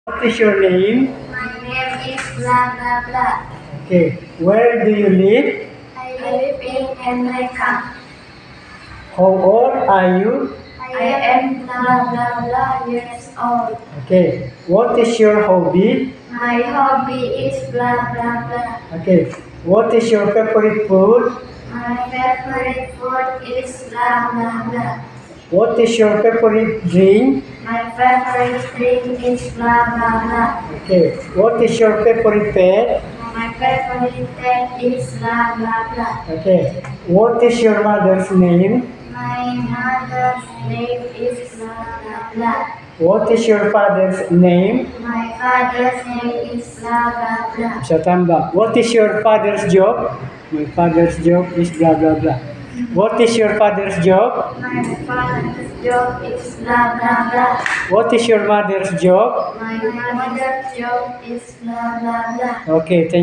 What is your name? My name is blah blah blah. Okay. Where do you live? I live in America. How old are you? I am blah blah blah years old. Okay. What is your hobby? My hobby is blah blah blah. Okay. What is your favorite food? My favorite food is blah blah blah. What is your favorite drink? My favorite drink is blah blah blah. Okay. What is your favorite pet? My favorite pet is blah blah blah. Okay. What is your mother's name? My mother's name is blah blah blah. What is your father's name? My father's name is blah blah blah. Sa tamba. What is your father's job? My father's job is blah blah blah. What is your father's job? My father's job is blah blah blah. What is your mother's job? My mother's job is blah blah blah. Okay, thank you.